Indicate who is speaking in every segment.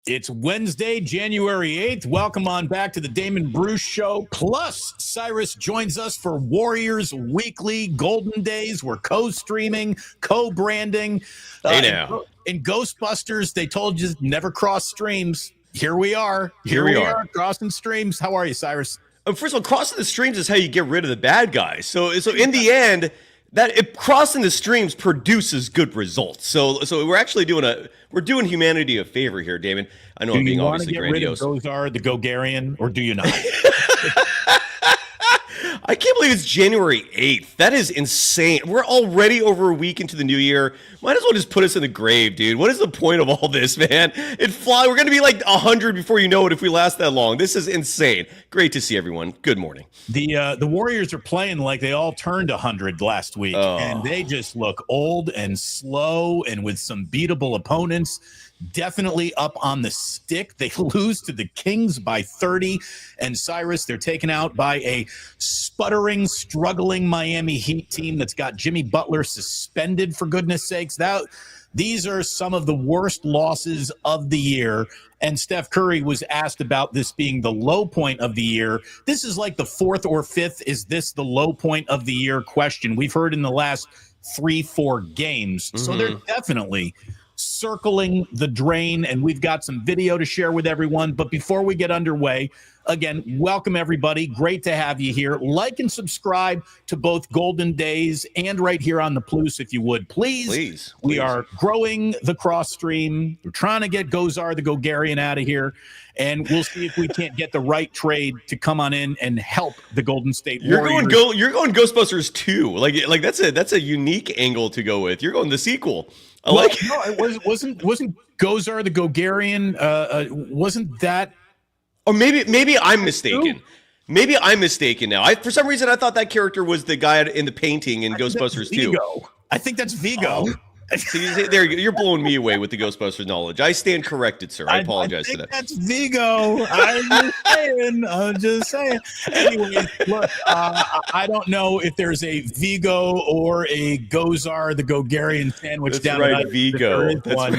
Speaker 1: It's Wednesday, January 8th. Welcome on back to the Damon Bruce Show. Plus, Cyrus joins us for Warriors Weekly Golden Days. We're co-streaming, co-branding.
Speaker 2: Hey now.
Speaker 1: In Ghostbusters, they told you never cross streams. Here we are.
Speaker 2: Here we are.
Speaker 1: Crossing streams. How are you, Cyrus?
Speaker 2: First of all, crossing the streams is how you get rid of the bad guys. So in the end, crossing the streams produces good results. So we're actually doing humanity a favor here, Damon. I know I'm being obviously grandiose.
Speaker 1: Do you want to get rid of Gozar the Gogarian, or do you not?
Speaker 2: I can't believe it's January 8th. That is insane. We're already over a week into the new year. Might as well just put us in the grave, dude. What is the point of all this, man? We're going to be like 100 before you know it if we last that long. This is insane. Great to see everyone. Good morning.
Speaker 1: The Warriors are playing like they all turned 100 last week, and they just look old and slow and with some beatable opponents. Definitely up on the stick. They lose to the Kings by 30. And Cyrus, they're taken out by a sputtering, struggling Miami Heat team that's got Jimmy Butler suspended, for goodness sakes. These are some of the worst losses of the year. And Steph Curry was asked about this being the low point of the year. This is like the fourth or fifth, is this the low point of the year question we've heard in the last 3-4 games. So they're definitely circling the drain, and we've got some video to share with everyone. But before we get underway, again, welcome everybody. Great to have you here. Like and subscribe to both Golden Days and right here on the Plus, if you would. Please. We are growing the cross stream. We're trying to get Gozar the Gogarian out of here, and we'll see if we can't get the right trade to come on in and help the Golden State Warriors.
Speaker 2: You're going Ghostbusters 2. Like that's a unique angle to go with. You're going the sequel.
Speaker 1: No, it wasn't Gozar the Gogarian. Wasn't that?
Speaker 2: Or maybe I'm mistaken. Maybe I'm mistaken now. For some reason I thought that character was the guy in the painting in Ghostbusters 2.
Speaker 1: I think that's Vigo.
Speaker 2: See, there you're blowing me away with the Ghostbusters knowledge. I stand corrected, sir. I apologize for that.
Speaker 1: That's Vigo. I'm just saying. Anyway, look, I don't know if there's a Vigo or a Gozar the Gogarian sandwich
Speaker 2: That's
Speaker 1: down
Speaker 2: right,
Speaker 1: at
Speaker 2: Vigo.
Speaker 1: That's one.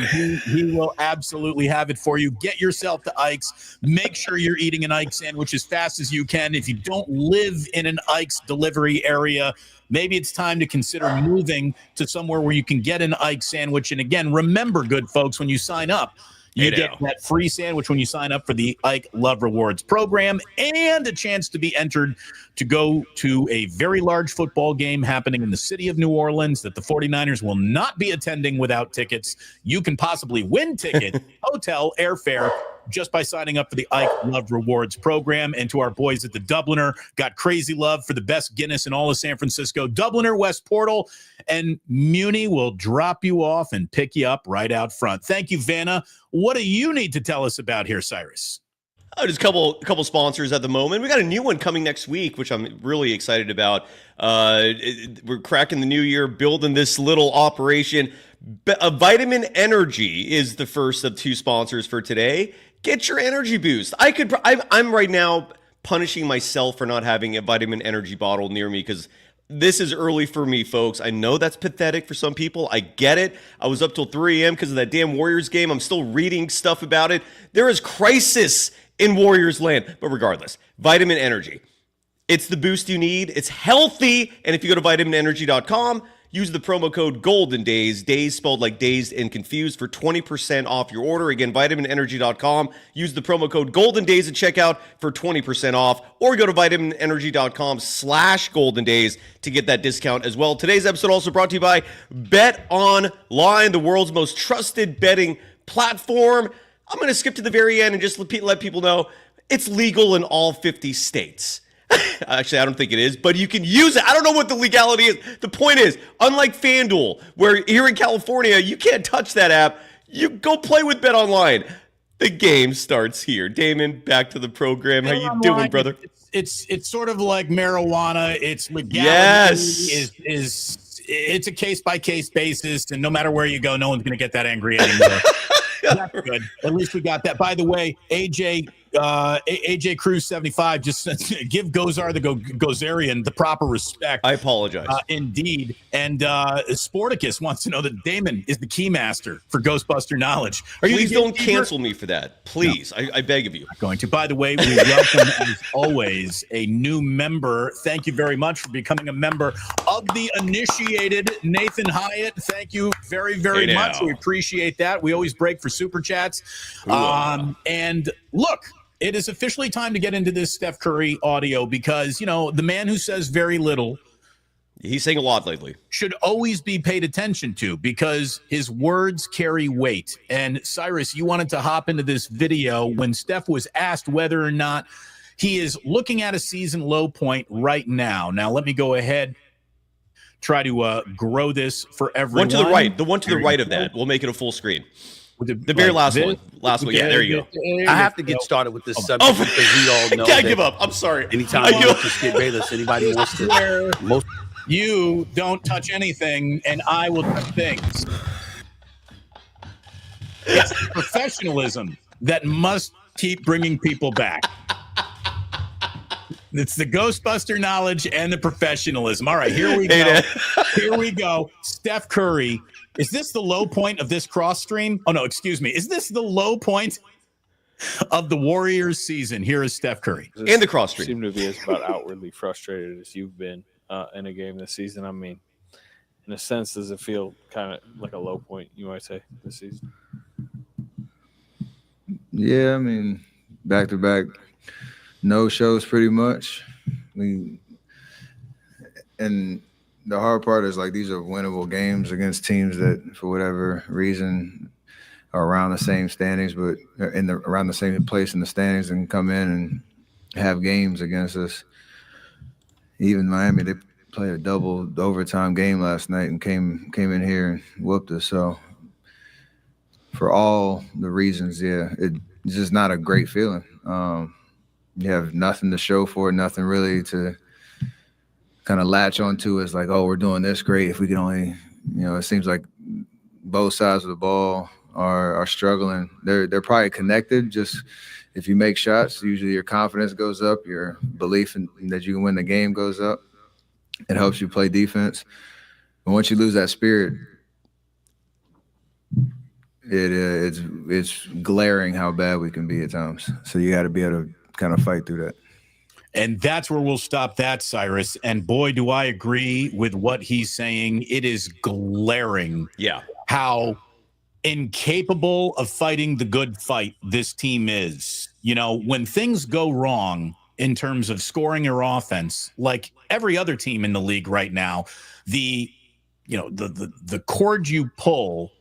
Speaker 1: He will absolutely have it for you. Get yourself to Ike's. Make sure you're eating an Ike's sandwich as fast as you can. If you don't live in an Ike's delivery area, maybe it's time to consider moving to somewhere where you can get an Ike sandwich. And again, remember, good folks, when you sign up, you get that free sandwich when you sign up for the Ike Love Rewards program, and a chance to be entered to go to a very large football game happening in the city of New Orleans that the 49ers will not be attending without tickets. You can possibly win tickets, hotel, airfare, just by signing up for the Ike Love Rewards program. And to our boys at the Dubliner, got crazy love for the best Guinness in all of San Francisco. Dubliner, West Portal, and Muni will drop you off and pick you up right out front. Thank you, Vanna. What do you need to tell us about here, Cyrus?
Speaker 2: Just a couple sponsors at the moment. We got a new one coming next week, which I'm really excited about. We're cracking the new year, building this little operation. Vitamin Energy is the first of two sponsors for today. Get your energy boost. I'm right now punishing myself for not having a Vitamin Energy bottle near me because this is early for me, folks. I know that's pathetic for some people. I get it. I was up till 3 a.m. because of that damn Warriors game. I'm still reading stuff about it. There is crisis in Warriors land. But regardless, Vitamin Energy. It's the boost you need. It's healthy. And if you go to vitaminenergy.com, use the promo code GOLDENDAYS, days spelled like dazed and confused, for 20% off your order. Again, vitaminenergy.com. Use the promo code GOLDENDAYS at checkout for 20% off, or go to vitaminenergy.com/goldendays to get that discount as well. Today's episode also brought to you by BetOnline, the world's most trusted betting platform. I'm going to skip to the very end and just let people know it's legal in all 50 states. Actually, I don't think it is, but you can use it. I don't know what the legality is. The point is, unlike FanDuel, where here in California, you can't touch that app, you go play with BetOnline. The game starts here. Damon, back to the program. How you doing, brother?
Speaker 1: It's sort of like marijuana. It's legality.
Speaker 2: Yes.
Speaker 1: It's a case-by-case basis, and no matter where you go, no one's going to get that angry anymore. That's good. At least we got that. By the way, AJ, AJ Cruz 75 just give Gozar the Gozarian the proper respect.
Speaker 2: I apologize.
Speaker 1: Indeed. And Sporticus wants to know that Damon is the keymaster for Ghostbuster knowledge.
Speaker 2: Please don't cancel me for that. Please. No. I beg of you.
Speaker 1: I'm going to. By the way, we welcome, as always, a new member. Thank you very much for becoming a member of the initiated Nathan Hyatt. Thank you very, very much. We appreciate that. We always break for super chats. And look, it is officially time to get into this Steph Curry audio because, the man who says very little,
Speaker 2: he's saying a lot lately,
Speaker 1: should always be paid attention to because his words carry weight. And Cyrus, you wanted to hop into this video when Steph was asked whether or not he is looking at a season low point right now. Now, let me go ahead, try to grow this for everyone.
Speaker 2: One to the right. The one to the right of that. We'll make it a full screen. The very last one. Last one. Yeah, there you go.
Speaker 3: I have to get started with this subject because we all know.
Speaker 2: Can't give up. I'm sorry.
Speaker 3: Anytime I just get Bayless, anybody wants to.
Speaker 1: You don't touch anything, and I will touch things. It's professionalism that must keep bringing people back. It's the Ghostbuster knowledge and the professionalism. All right, here we go. Here we go. Steph Curry. Is this the low point of this cross stream? Oh, no, excuse me. Is this the low point of the Warriors season? Here is Steph Curry.
Speaker 2: And the cross stream.
Speaker 4: Seem to be as about outwardly frustrated as you've been in a game this season. I mean, in a sense, does it feel kind of like a low point, you might say, this season?
Speaker 5: Yeah, I mean, back-to-back no shows pretty much. And the hard part is like these are winnable games against teams that for whatever reason are around the same standings, but around the same place in the standings and come in and have games against us. Even Miami, they played a double overtime game last night and came in here and whooped us. So for all the reasons, yeah, it's just not a great feeling. You have nothing to show for it, nothing really to kind of latch onto. It's like, oh, we're doing this great. If we can only, it seems like both sides of the ball are struggling. They're probably connected. Just if you make shots, usually your confidence goes up, your belief in that you can win the game goes up. It helps you play defense. But once you lose that spirit, it's glaring how bad we can be at times. So you got to be able to kind of fight through that.
Speaker 1: And that's where we'll stop that, Cyrus. And boy, do I agree with what he's saying. It is glaring how incapable of fighting the good fight this team is. When things go wrong in terms of scoring your offense, like every other team in the league right now, the cord you pull,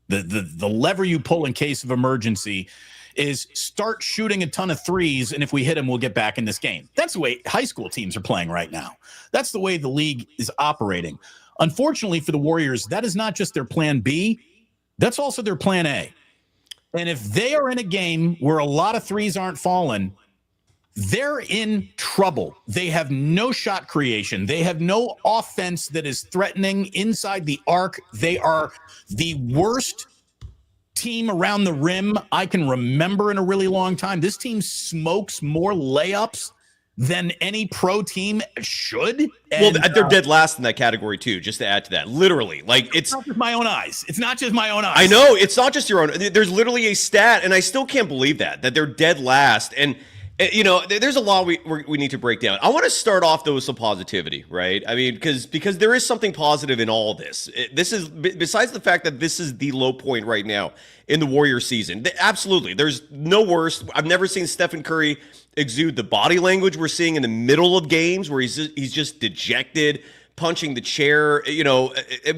Speaker 1: the lever you pull in case of emergency is start shooting a ton of threes, and if we hit them, we'll get back in this game. That's the way high school teams are playing right now. That's the way the league is operating. Unfortunately for the Warriors, that is not just their plan B, that's also their plan A. And if they are in a game where a lot of threes aren't falling, they're in trouble. They have no shot creation. They have no offense that is threatening inside the arc. They are the worst team around the rim I can remember in a really long time. This team smokes more layups than any pro team should. And,
Speaker 2: well, they're dead last in that category too, just to add to that. Literally, like it's
Speaker 1: not just my own eyes. It's not just my own eyes.
Speaker 2: I know it's not just your own. There's literally a stat, and I still can't believe that they're dead last. And there's a lot we need to break down. I want to start off though with some positivity, right? I mean, because there is something positive in all this. This is besides the fact that this is the low point right now in the Warriors season. Absolutely, there's no worse. I've never seen Stephen Curry exude the body language we're seeing in the middle of games, where he's just dejected, punching the chair.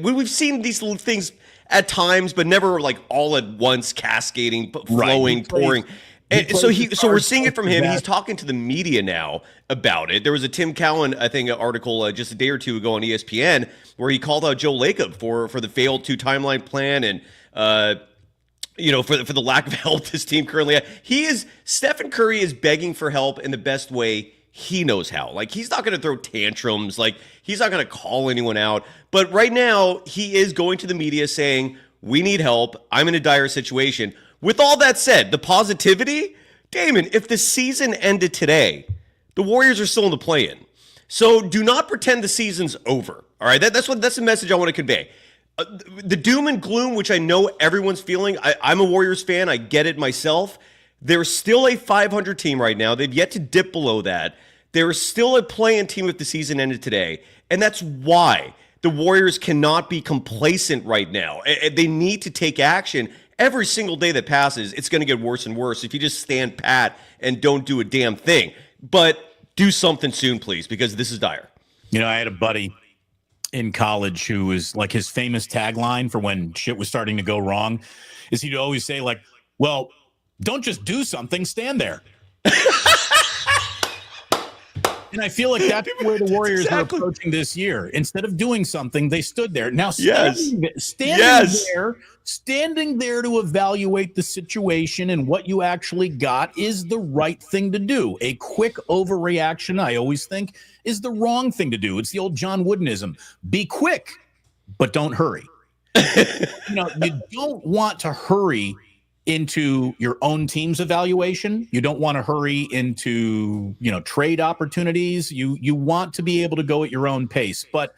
Speaker 2: We've seen these little things at times, but never like all at once, cascading, flowing, pouring. And so we're seeing it from him. He's talking to the media now about it. There was a Tim Cowan, I think, article just a day or two ago on ESPN where he called out Joe Lacob for the failed 2 timeline plan and for the lack of help this team currently has. Stephen Curry is begging for help in the best way he knows how. Like, he's not going to throw tantrums. Like, he's not going to call anyone out. But right now, he is going to the media saying, we need help. I'm in a dire situation. With all that said, the positivity, Damon, if the season ended today, the Warriors are still in the play-in. So do not pretend the season's over. All right, that's the message I want to convey. The doom and gloom, which I know everyone's feeling, I'm a Warriors fan. I get it myself. They're still a 500 team right now. They've yet to dip below that. They're still a play-in team if the season ended today. And that's why the Warriors cannot be complacent right now. They need to take action. Every single day that passes, it's going to get worse and worse if you just stand pat and don't do a damn thing. But do something soon, please, because this is dire.
Speaker 1: You know, I had a buddy in college who was like, his famous tagline for when shit was starting to go wrong is he'd always say, like, well, don't just do something, stand there. And I feel like that's where the Warriors are approaching this year. Instead of doing something, they stood there. Now, standing there to evaluate the situation and what you actually got is the right thing to do. A quick overreaction, I always think, is the wrong thing to do. It's the old John Woodenism. Be quick, but don't hurry. You don't want to hurry into your own team's evaluation. You don't want to hurry into, trade opportunities. You want to be able to go at your own pace. But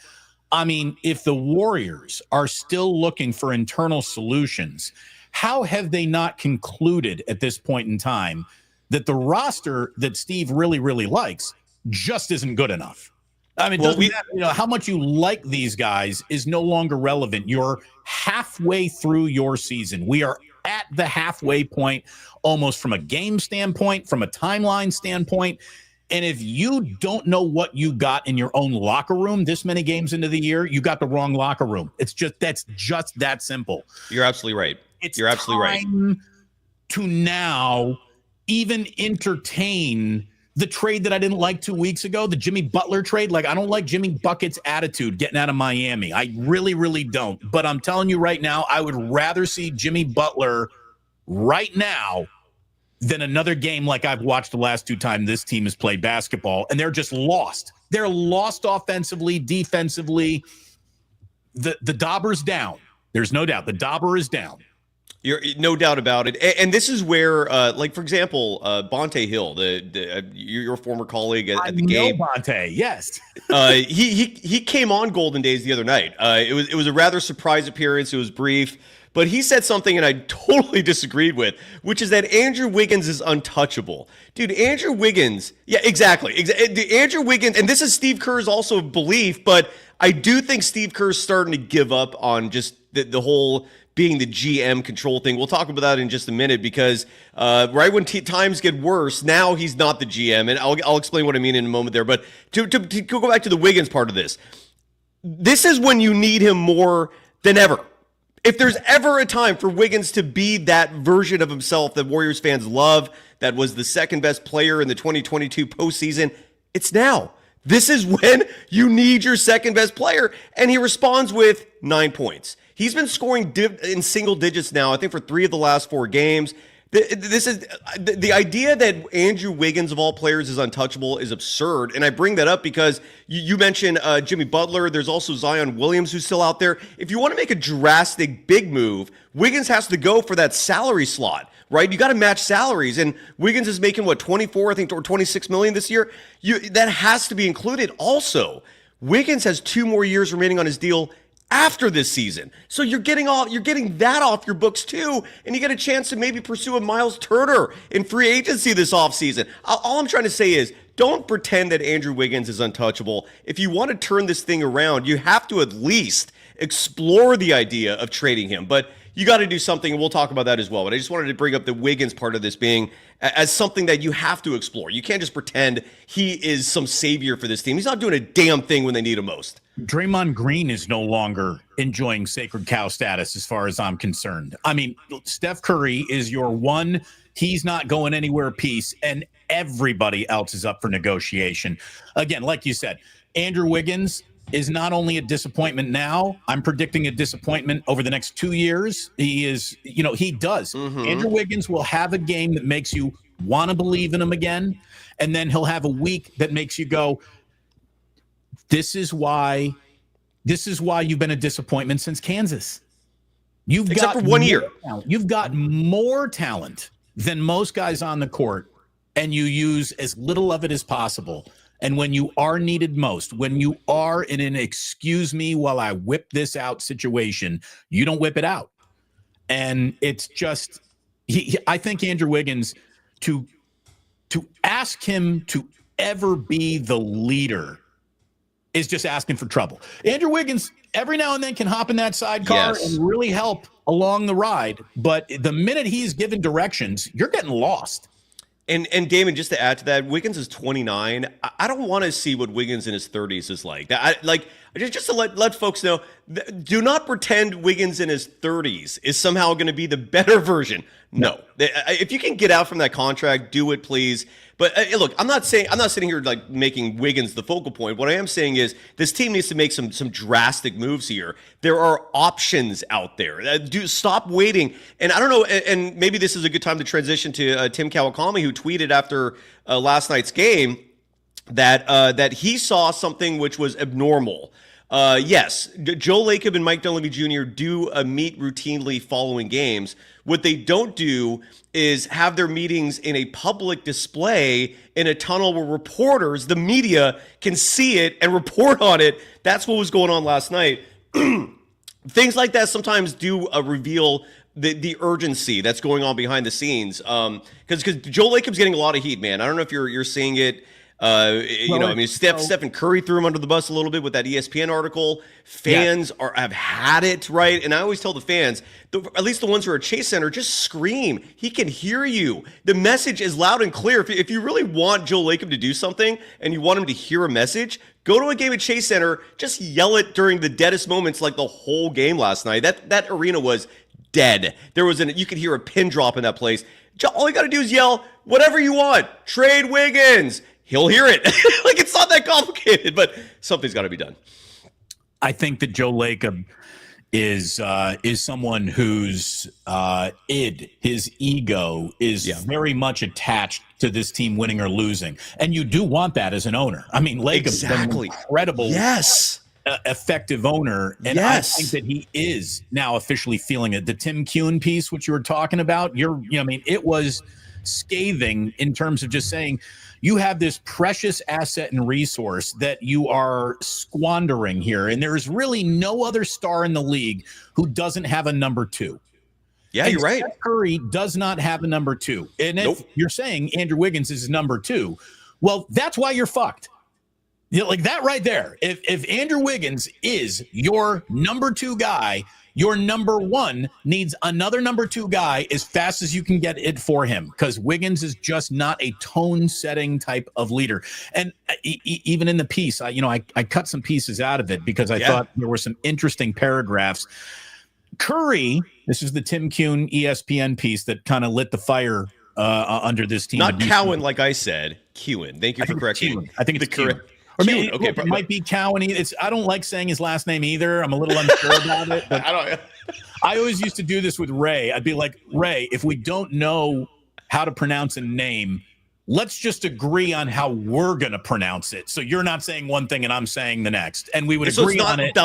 Speaker 1: I mean, if the Warriors are still looking for internal solutions, how have they not concluded at this point in time that the roster that Steve really, really likes just isn't good enough? I mean, doesn't matter, how much you like these guys is no longer relevant. You're halfway through your season. We are at the halfway point, almost from a game standpoint, from a timeline standpoint. And if you don't know what you got in your own locker room this many games into the year, you got the wrong locker room. That's just that simple.
Speaker 2: You're absolutely right. You're absolutely right.
Speaker 1: To now even entertain the trade that I didn't like 2 weeks ago, the Jimmy Butler trade. Like, I don't like Jimmy Bucket's attitude getting out of Miami. I really, really don't. But I'm telling you right now, I would rather see Jimmy Butler right now than another game like I've watched the last 2 times this team has played basketball, and they're just lost. They're lost offensively, defensively. The dauber's down. There's no doubt. The dauber is down.
Speaker 2: You're no doubt about it. And this is where, for example, Bonte Hill, your former colleague at the game.
Speaker 1: Bonte, yes.
Speaker 2: He came on Golden Days the other night. It was a rather surprise appearance. It was brief. But he said something, and I totally disagreed with, which is that Andrew Wiggins is untouchable. Dude, Andrew Wiggins, yeah, exactly. Andrew Wiggins, and this is Steve Kerr's also belief, but I do think Steve Kerr's starting to give up on just the whole being the GM control thing. We'll talk about that in just a minute because right when times get worse, now he's not the GM, and I'll explain what I mean in a moment there. But to go back to the Wiggins part of this is when you need him more than ever. If there's ever a time for Wiggins to be that version of himself that Warriors fans love, that was the second best player in the 2022 postseason, it's now. This is when you need your second best player, and he responds with 9 points. He's been scoring in single digits now, I think, for 3 of the last 4 games. This is the idea that Andrew Wiggins, of all players, is untouchable is absurd. And I bring that up because you mentioned Jimmy Butler. There's also Zion Williams who's still out there. If you want to make a drastic big move, Wiggins has to go for that salary slot, right? You got to match salaries. And Wiggins is making, 24, I think, or 26 million this year. That has to be included. Also, Wiggins has 2 more years remaining on his deal after this season. So you're getting that off your books too, and you get a chance to maybe pursue a Miles Turner in free agency this offseason. All I'm trying to say is don't pretend that Andrew Wiggins is untouchable. If you want to turn this thing around, you have to at least explore the idea of trading him. But you got to do something, and we'll talk about that as well. But I just wanted to bring up the Wiggins part of this being as something that you have to explore. You can't just pretend he is some savior for this team. He's not doing a damn thing when they need him most.
Speaker 1: Draymond Green is no longer enjoying sacred cow status as far as I'm concerned. I mean, Steph Curry is your one, he's not going anywhere piece, and everybody else is up for negotiation. Again, like you said, Andrew Wiggins is not only a disappointment now, I'm predicting a disappointment over the next 2 years. He is, he does. Mm-hmm. Andrew Wiggins will have a game that makes you want to believe in him again, and then he'll have a week that makes you go, This is why you've been a disappointment since Kansas.
Speaker 2: Except for 1 year.
Speaker 1: You've got more talent than most guys on the court, and you use as little of it as possible. And when you are needed most, when you are in an excuse me while I whip this out situation, you don't whip it out. And it's just, I think Andrew Wiggins, to ask him to ever be the leader is just asking for trouble. Andrew Wiggins every now and then can hop in that sidecar and really help along the ride. But the minute he's given directions, you're getting lost.
Speaker 2: And Damon, just to add to that, Wiggins is 29. I don't want to see what Wiggins in his 30s is like. Just to let folks know, do not pretend Wiggins in his 30s is somehow going to be the better version. No. If you can get out from that contract, do it, please. But look, I'm not sitting here like making Wiggins the focal point. What I am saying is this team needs to make some drastic moves here. There are options out there. Stop waiting. And I don't know. And maybe this is a good time to transition to Tim Kawakami, who tweeted after last night's game that he saw something which was abnormal. Yes, Joe Lacob and Mike Dunleavy Jr. do meet routinely following games. What they don't do is have their meetings in a public display in a tunnel where reporters, the media, can see it and report on it. That's what was going on last night. Things like that sometimes do reveal the urgency that's going on behind the scenes. Because Joe Lacob's getting a lot of heat, man. I don't know if you're seeing it. Stephen Curry threw him under the bus a little bit with that ESPN article. Fans have had it, right? And I always tell the fans, at least the ones who are at Chase Center, just scream. He can hear you. The message is loud and clear. If you really want Joe Lacob to do something and you want him to hear a message, go to a game at Chase Center. Just yell it during the deadest moments, like the whole game last night. That arena was dead. You could hear a pin drop in that place. All you got to do is yell whatever you want. Trade Wiggins. He'll hear it. Like, it's not that complicated, but something's got to be done.
Speaker 1: I think that Joe Lacob is someone whose his ego is very much attached to this team winning or losing. And you do want that as an owner. I mean, Lacob's been an incredible, effective owner. And I think that he is now officially feeling it. The Tim Kuhn piece, which you were talking about, it was scathing in terms of just saying, you have this precious asset and resource that you are squandering here. And there's really no other star in the league who doesn't have a number two.
Speaker 2: Yeah,
Speaker 1: and
Speaker 2: you're right.
Speaker 1: Steph Curry does not have a number two. And if you're saying Andrew Wiggins is number two, well, that's why you're fucked. Like that right there. If Andrew Wiggins is your number two guy, your number one needs another number two guy as fast as you can get it for him, because Wiggins is just not a tone-setting type of leader. And even in the piece, I cut some pieces out of it because I thought there were some interesting paragraphs. Curry, this is the Tim Kuhn ESPN piece that kind of lit the fire under this team.
Speaker 2: Not Cowan, like I said. Kuhn. Thank you for correcting.
Speaker 1: I think it's
Speaker 2: correct.
Speaker 1: Or maybe it might be Cowan. I don't like saying his last name either. I'm a little unsure about it. But I always used to do this with Ray. I'd be like, Ray, if we don't know how to pronounce a name, let's just agree on how we're going to pronounce it. So you're not saying one thing and I'm saying the next. And we would agree on it.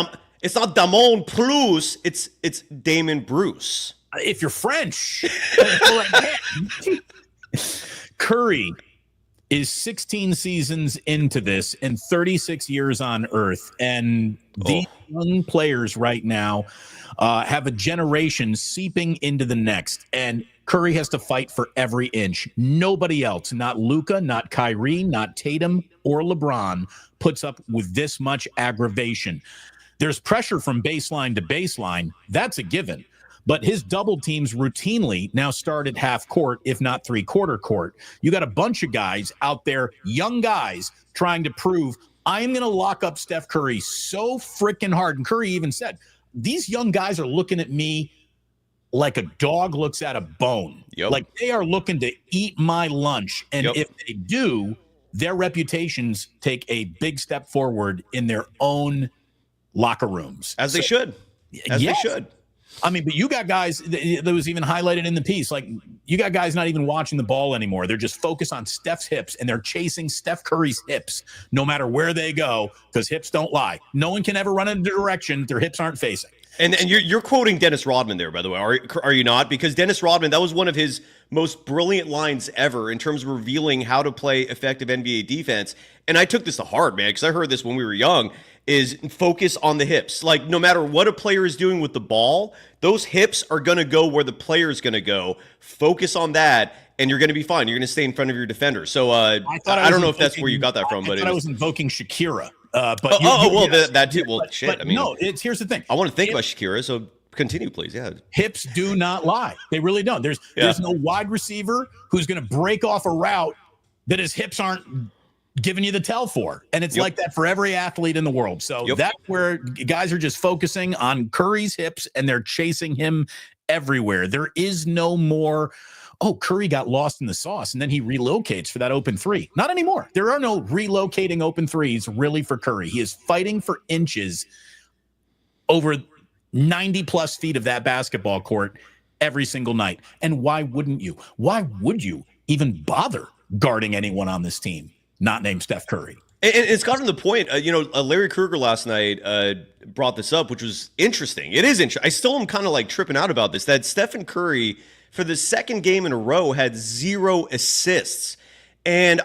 Speaker 2: It's not Damon Bruce. It's Damon Bruce.
Speaker 1: If you're French. Curry is 16 seasons into this and 36 years on Earth. And these young players right now have a generation seeping into the next. And Curry has to fight for every inch. Nobody else, not Luka, not Kyrie, not Tatum or LeBron, puts up with this much aggravation. There's pressure from baseline to baseline. That's a given. But his double teams routinely now start at half court, if not three-quarter court. You got a bunch of guys out there, young guys, trying to prove, I am going to lock up Steph Curry so freaking hard. And Curry even said, these young guys are looking at me like a dog looks at a bone. Like they are looking to eat my lunch. And if they do, their reputations take a big step forward in their own locker rooms.
Speaker 2: As they should. They should.
Speaker 1: I mean, but you got guys that was even highlighted in the piece. Like, you got guys not even watching the ball anymore. They're just focused on Steph's hips, and they're chasing Steph Curry's hips no matter where they go, because hips don't lie. No one can ever run in the direction their hips aren't facing.
Speaker 2: And you're quoting Dennis Rodman there, by the way, are you not? Because Dennis Rodman, that was one of his most brilliant lines ever in terms of revealing how to play effective NBA defense. And I took this to heart, man, because I heard this when we were young, is focus on the hips. Like, no matter what a player is doing with the ball, those hips are going to go where the player is going to go. Focus on that, and you're going to be fine. You're going to stay in front of your defender. So I don't know if that's where you got that from. But
Speaker 1: I was invoking Shakira.
Speaker 2: That too. Well, shit.
Speaker 1: But, I mean, no. Here's the thing.
Speaker 2: I want to think about Shakira. So continue, please. Yeah.
Speaker 1: Hips do not lie. They really don't. There's no wide receiver who's going to break off a route that his hips aren't giving you the tell for. And it's like that for every athlete in the world. So that's where guys are just focusing on Curry's hips and they're chasing him everywhere. There is no more, Curry got lost in the sauce and then he relocates for that open three. Not anymore. There are no relocating open threes really for Curry. He is fighting for inches over 90 plus feet of that basketball court every single night. And why wouldn't you? Why would you even bother guarding anyone on this team not named Steph Curry?
Speaker 2: And it's gotten to the point, Larry Krueger last night brought this up, which was interesting. It is interesting. I still am kind of like tripping out about this, that Stephen Curry, for the second game in a row, had 0 assists. And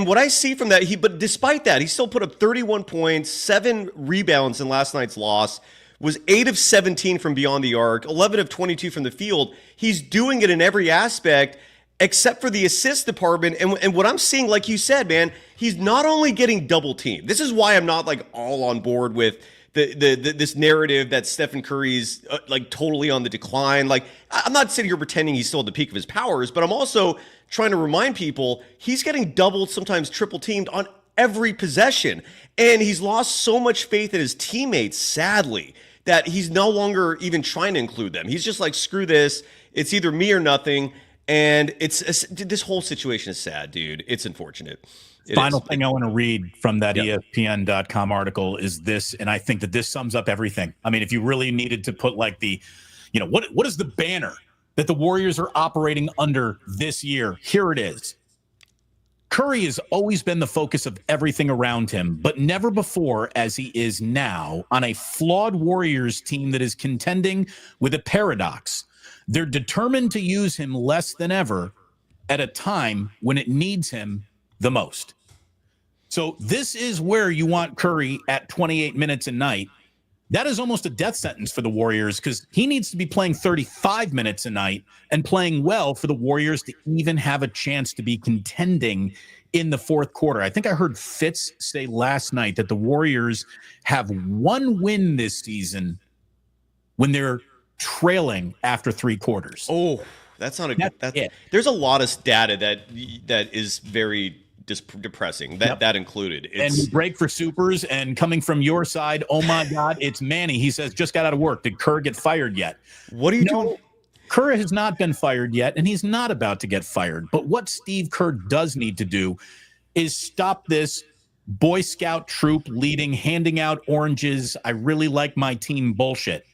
Speaker 2: what I see from that, but despite that, he still put up 31 points, 7 rebounds in last night's loss, was 8 of 17 from beyond the arc, 11 of 22 from the field. He's doing it in every aspect except for the assist department. And what I'm seeing, like you said, man, he's not only getting double teamed. This is why I'm not like all on board with this narrative that Stephen Curry's like totally on the decline. Like, I'm not sitting here pretending he's still at the peak of his powers, but I'm also trying to remind people he's getting doubled, sometimes triple teamed on every possession. And he's lost so much faith in his teammates, sadly, that he's no longer even trying to include them. He's just like, screw this. It's either me or nothing. And this whole situation is sad, dude. It's unfortunate.
Speaker 1: Final thing I want to read from that ESPN.com article is this, and I think that this sums up everything. I mean, if you really needed to put like the, what is the banner that the Warriors are operating under this year? Here it is. Curry has always been the focus of everything around him, but never before as he is now on a flawed Warriors team that is contending with a paradox. They're determined to use him less than ever at a time when it needs him the most. So this is where you want Curry at 28 minutes a night. That is almost a death sentence for the Warriors because he needs to be playing 35 minutes a night and playing well for the Warriors to even have a chance to be contending in the fourth quarter. I think I heard Fitz say last night that the Warriors have one win this season when they're trailing after 3 quarters.
Speaker 2: Oh, that's not a good. There's a lot of data that is very depressing. That included.
Speaker 1: And you break for supers, and coming from your side, oh my God, it's Manny. He says, just got out of work. Did Kerr get fired yet?
Speaker 2: What are you doing?
Speaker 1: Kerr has not been fired yet, and he's not about to get fired. But what Steve Kerr does need to do is stop this Boy Scout troop leading, handing out oranges. I really like my team bullshit.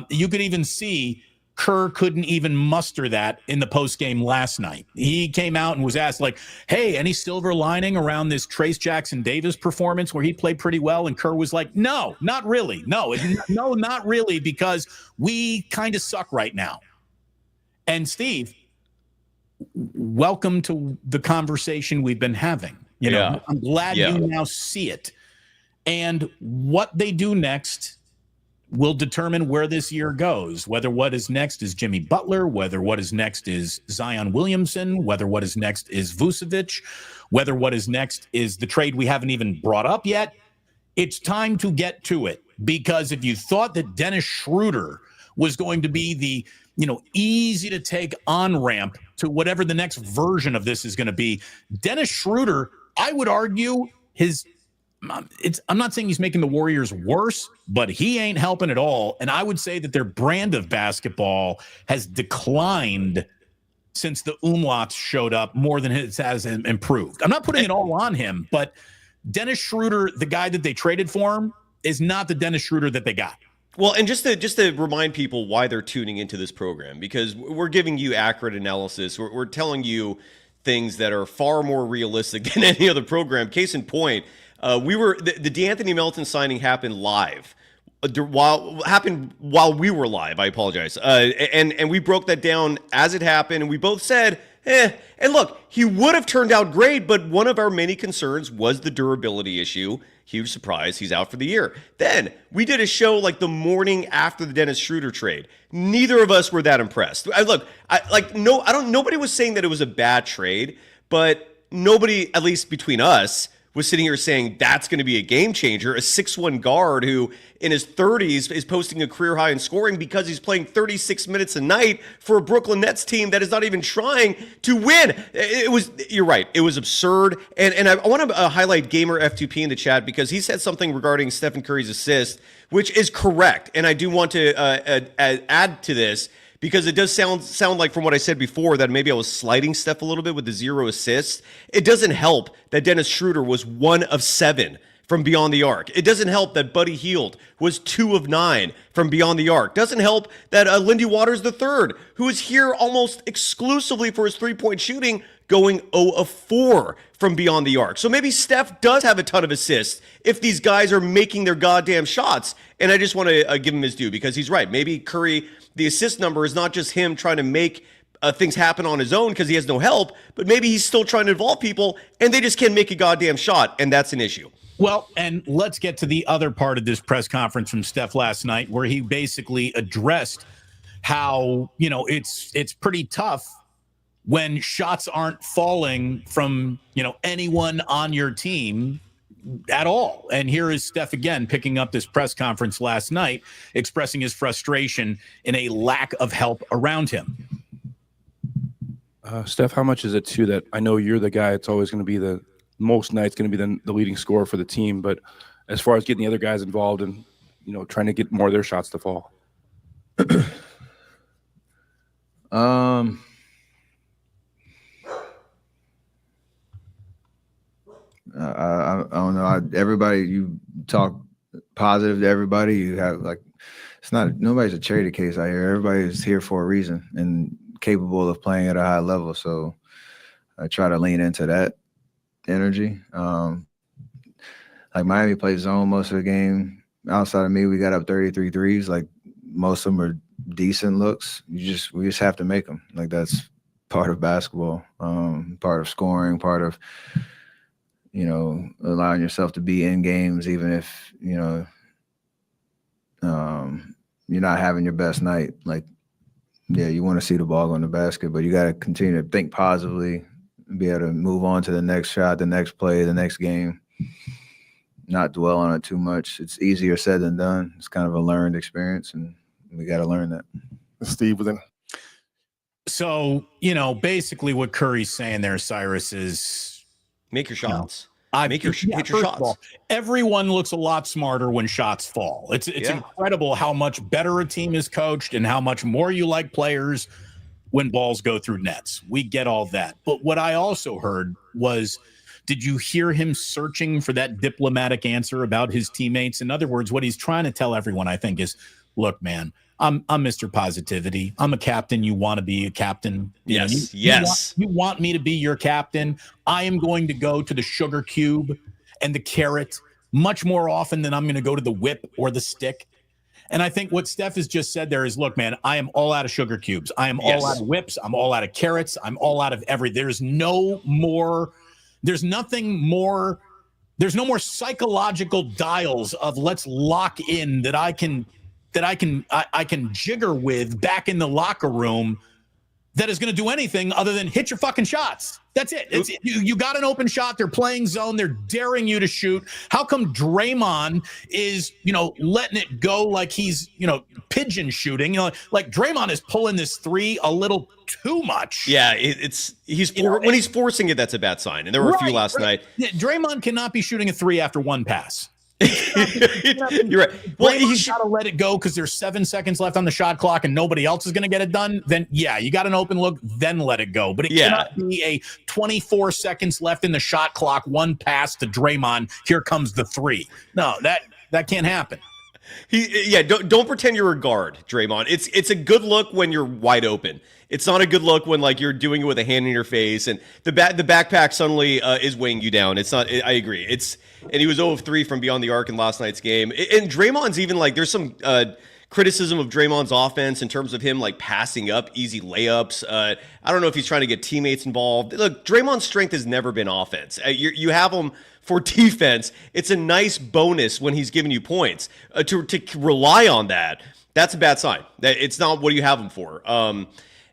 Speaker 1: You could even see Kerr couldn't even muster that in the postgame last night. He came out and was asked, like, hey, any silver lining around this Trace Jackson-Davis performance where he played pretty well? And Kerr was like, no, not really. No, not really, because we kind of suck right now. And Steve, welcome to the conversation we've been having. I'm glad you now see it. And what they do next will determine where this year goes, whether what is next is Jimmy Butler, whether what is next is Zion Williamson, whether what is next is Vucevic, whether what is next is the trade we haven't even brought up yet. It's time to get to it, because if you thought that Dennis Schroeder was going to be the, easy to take on ramp to whatever the next version of this is going to be, Dennis Schroeder, I would argue I'm not saying he's making the Warriors worse, but he ain't helping at all. And I would say that their brand of basketball has declined since the umlauts showed up more than it has improved. I'm not putting it all on him, but Dennis Schroeder, the guy that they traded for him, is not the Dennis Schroeder that they got.
Speaker 2: Well, and just to remind people why they're tuning into this program, because we're giving you accurate analysis. We're telling you things that are far more realistic than any other program. Case in point, the DeAnthony Melton signing happened live while we were live. I apologize. And we broke that down as it happened, and we both said, And look, he would have turned out great, but one of our many concerns was the durability issue. Huge surprise, he's out for the year. Then we did a show like the morning after the Dennis Schroeder trade. Neither of us were that impressed. Nobody was saying that it was a bad trade, but nobody, at least between us, was sitting here saying that's going to be a game changer. A 6'1" guard who in his 30s is posting a career high in scoring because he's playing 36 minutes a night for a Brooklyn Nets team that is not even trying to win. You're right. It was absurd. And I want to highlight Gamer F2P in the chat because he said something regarding Stephen Curry's assist, which is correct. And I do want to add to this, because it does sound like, from what I said before, that maybe I was slighting Steph a little bit with the 0 assists. It doesn't help that Dennis Schroeder was 1 of 7 from beyond the arc. It doesn't help that Buddy Hield was 2 of 9 from beyond the arc. Doesn't help that Lindy Waters III, who is here almost exclusively for his three-point shooting, going 0 of 4 from beyond the arc. So maybe Steph does have a ton of assists if these guys are making their goddamn shots. And I just want to give him his due, because he's right. Maybe Curry, the assist number is not just him trying to make things happen on his own because he has no help, but maybe he's still trying to involve people and they just can't make a goddamn shot, and that's an issue.
Speaker 1: Well, and let's get to the other part of this press conference from Steph last night, where he basically addressed how, it's pretty tough when shots aren't falling from, anyone on your team at all. And here is Steph again, picking up this press conference last night, expressing his frustration in a lack of help around him.
Speaker 6: Steph, how much is it too that I know you're the guy that's always going to be the most nights going to be the leading scorer for the team, but as far as getting the other guys involved and, trying to get more of their shots to fall?
Speaker 5: I don't know. Everybody, you talk positive to everybody. You have nobody's a charity case out here. Everybody's here for a reason and capable of playing at a high level. So I try to lean into that energy. Miami plays zone most of the game. Outside of me, we got up 33 threes. Most of them are decent looks. We just have to make them. That's part of basketball, part of scoring, part of allowing yourself to be in games, even if, you're not having your best night. You want to see the ball go in the basket, but you got to continue to think positively, be able to move on to the next shot, the next play, the next game, not dwell on it too much. It's easier said than done. It's kind of a learned experience, and we got to learn that.
Speaker 6: Steve, within.
Speaker 1: So, basically what Curry's saying there, Cyrus, is
Speaker 2: make your shots.
Speaker 1: Hit your shots. All, everyone looks a lot smarter when shots fall. It's incredible how much better a team is coached and how much more you like players when balls go through nets. We get all that. But what I also heard was, did you hear him searching for that diplomatic answer about his teammates? In other words, what he's trying to tell everyone, I think, is, look, man, I'm Mr. Positivity. I'm a captain. You want to be a captain.
Speaker 2: Yes.
Speaker 1: You want me to be your captain. I am going to go to the sugar cube and the carrot much more often than I'm going to go to the whip or the stick. And I think what Steph has just said there is, look, man, I am all out of sugar cubes. I am all out of whips. I'm all out of carrots. I'm all out of There's no more psychological dials of let's lock in that I can jigger with back in the locker room that is going to do anything other than hit your fucking shots. That's it. You got an open shot. They're playing zone. They're daring you to shoot. How come Draymond is, letting it go like he's, pigeon shooting? Draymond is pulling this three a little too much.
Speaker 2: Yeah, when he's forcing it, that's a bad sign. And there were a few last night.
Speaker 1: Draymond cannot be shooting a three after one pass.
Speaker 2: You're right. Well,
Speaker 1: he's got to let it go because there's 7 seconds left on the shot clock and nobody else is going to get it done. Then you got an open look, then let it go. But it cannot be a 24 seconds left in the shot clock, one pass to Draymond, here comes the three. No, that can't happen.
Speaker 2: Don't pretend you're a guard, Draymond. It's a good look when you're wide open. It's not a good look when like you're doing it with a hand in your face and the backpack suddenly is weighing you down. It's not. I agree. And he was 0 of 3 from beyond the arc in last night's game. And Draymond's even like there's some criticism of Draymond's offense in terms of him like passing up easy layups. I don't know if he's trying to get teammates involved. Look, Draymond's strength has never been offense. You have him for defense. It's a nice bonus when he's giving you points. To rely on that, that's a bad sign. It's not what you have him for.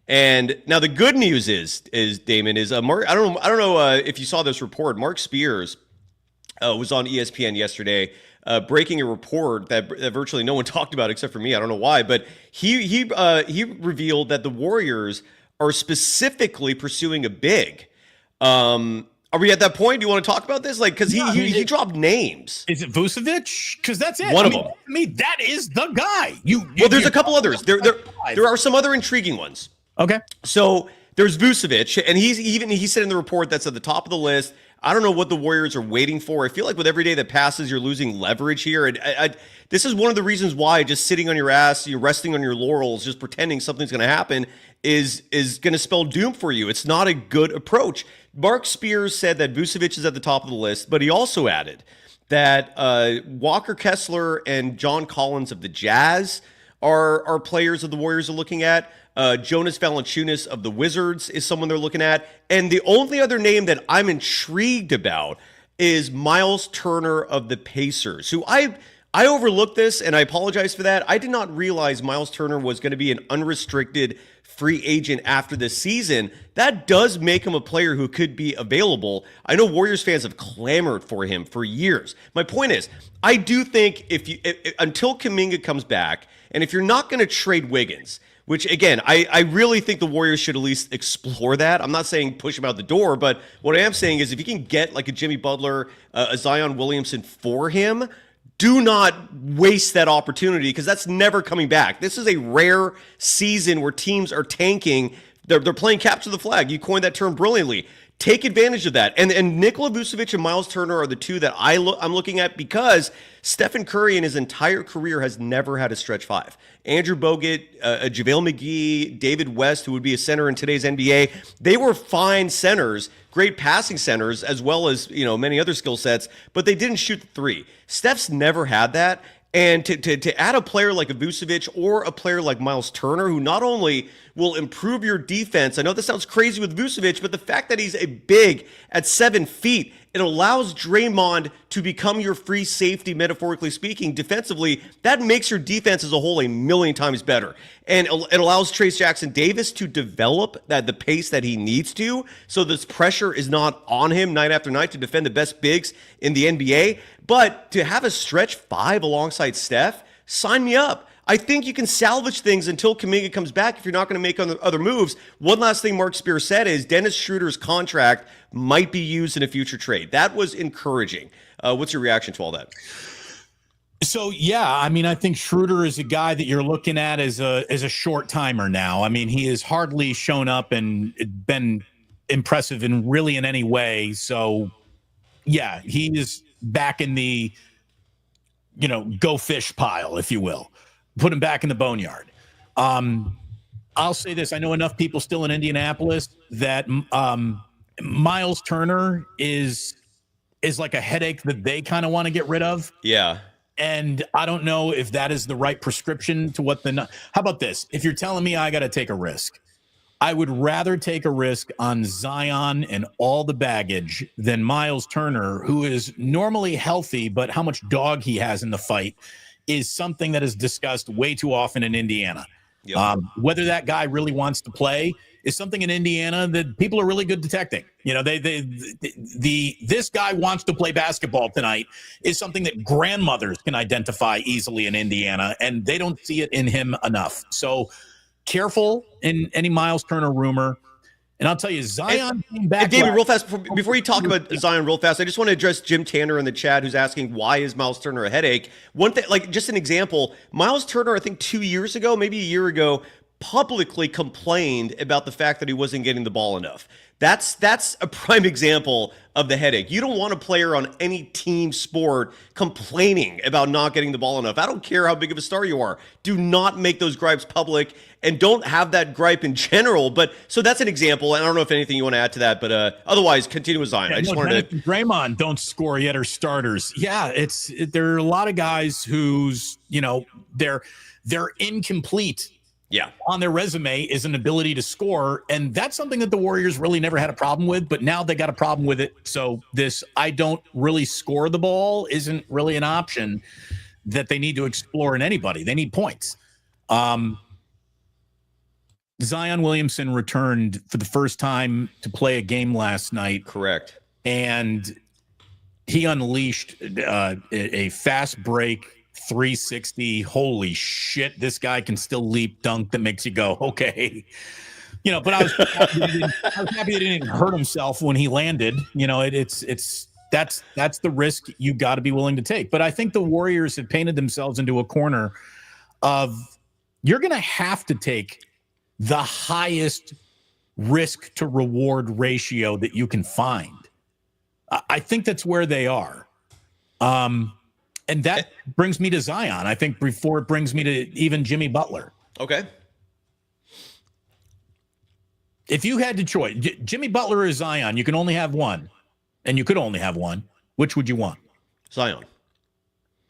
Speaker 2: And now the good news is Damon is Mark. I don't know if you saw this report. Mark Spears was on ESPN yesterday, breaking a report that virtually no one talked about except for me. I don't know why, but he revealed that the Warriors are specifically pursuing a big. Are we at that point? Do you want to talk about this? Like, because he dropped names.
Speaker 1: Is it Vucevic? Because that's it.
Speaker 2: One of them.
Speaker 1: I mean, that is the guy.
Speaker 2: Well, there's a couple others. There are some other intriguing ones.
Speaker 1: Okay.
Speaker 2: So there's Vucevic, and he said in the report that's at the top of the list. I don't know what the Warriors are waiting for. I feel like with every day that passes, you're losing leverage here. And this is one of the reasons why just sitting on your ass, you're resting on your laurels, just pretending something's going to happen is going to spell doom for you. It's not a good approach. Mark Spears said that Vucevic is at the top of the list, but he also added that Walker Kessler and John Collins of the Jazz are players that the Warriors are looking at. Jonas Valanciunas of the Wizards is someone they're looking at. And the only other name that I'm intrigued about is Miles Turner of the Pacers, who I overlooked this, and I apologize for that. I did not realize Miles Turner was going to be an unrestricted free agent after this season. That does make him a player who could be available. I know Warriors fans have clamored for him for years. My point is, I do think until Kuminga comes back, and if you're not going to trade Wiggins, which, again, I really think the Warriors should at least explore that. I'm not saying push him out the door, but what I am saying is if you can get like a Jimmy Butler, a Zion Williamson for him, do not waste that opportunity because that's never coming back. This is a rare season where teams are tanking. They're playing capture the flag. You coined that term brilliantly. Take advantage of that. And Nikola Vucevic and Miles Turner are the two that I'm looking at because Stephen Curry in his entire career has never had a stretch five. Andrew Bogut, JaVale McGee, David West, who would be a center in today's NBA, they were fine centers, great passing centers, as well as many other skill sets, but they didn't shoot the three. Steph's never had that. And to add a player like a Vucevic or a player like Miles Turner, who not only will improve your defense, I know this sounds crazy with Vucevic, but the fact that he's a big at 7 feet, it allows Draymond to become your free safety, metaphorically speaking, defensively. That makes your defense as a whole a million times better. And it allows Trayce Jackson-Davis to develop the pace that he needs to, so this pressure is not on him night after night to defend the best bigs in the NBA. But to have a stretch five alongside Steph, sign me up. I think you can salvage things until Kuminga comes back if you're not going to make other moves. One last thing Mark Spears said is Dennis Schroeder's contract might be used in a future trade. That was encouraging. What's your reaction to all that?
Speaker 1: So, yeah, I mean, I think Schroeder is a guy that you're looking at as a short timer now. I mean, he has hardly shown up and been impressive in any way. So, yeah, he is back in the, go fish pile, if you will. Put him back in the boneyard. I'll say this. I know enough people still in Indianapolis that Miles Turner is like a headache that they kind of want to get rid of.
Speaker 2: Yeah.
Speaker 1: And I don't know if that is the right prescription to what how about this? If you're telling me I got to take a risk, I would rather take a risk on Zion and all the baggage than Miles Turner, who is normally healthy, but how much dog he has in the fight is something that is discussed way too often in Indiana.
Speaker 2: Yep.
Speaker 1: Whether that guy really wants to play is something in Indiana that people are really good detecting. This guy wants to play basketball tonight is something that grandmothers can identify easily in Indiana, and they don't see it in him enough. So careful in any Miles Turner rumor. And I'll tell you, Zion came back.
Speaker 2: David, real fast, before you talk about Zion real fast, I just want to address Jim Tanner in the chat who's asking, why is Miles Turner a headache? One thing, like just an example, Miles Turner, I think 2 years ago, maybe a year ago, publicly complained about the fact that he wasn't getting the ball enough. That's a prime example of the headache. You don't want a player on any team sport complaining about not getting the ball enough. I don't care how big of a star you are. Do not make those gripes public, and don't have that gripe in general. But so that's an example, and I don't know if anything you want to add to that, but other's continue with Zion.
Speaker 1: Yeah,
Speaker 2: I just wanted to.
Speaker 1: Draymond don't score yet are starters. Yeah, there are a lot of guys whose they're incomplete.
Speaker 2: Yeah.
Speaker 1: On their resume is an ability to score, and that's something that the Warriors really never had a problem with, but now they got a problem with it. So this I don't really score the ball isn't really an option that they need to explore in anybody. They need points. Zion Williamson returned for the first time to play a game last night.
Speaker 2: Correct.
Speaker 1: And he unleashed a fast break 360. Holy shit, this guy can still leap dunk that makes you go, okay. But I was happy that he didn't hurt himself when he landed. That's the risk you got to be willing to take. But I think the Warriors have painted themselves into a corner of you're going to have to take the highest risk to reward ratio that you can find. I think that's where they are. And that brings me to Zion, I think, before it brings me to even Jimmy Butler.
Speaker 2: Okay.
Speaker 1: If you had to choose Jimmy Butler or Zion, you can only have one, and you could only have one. Which would you want?
Speaker 2: Zion.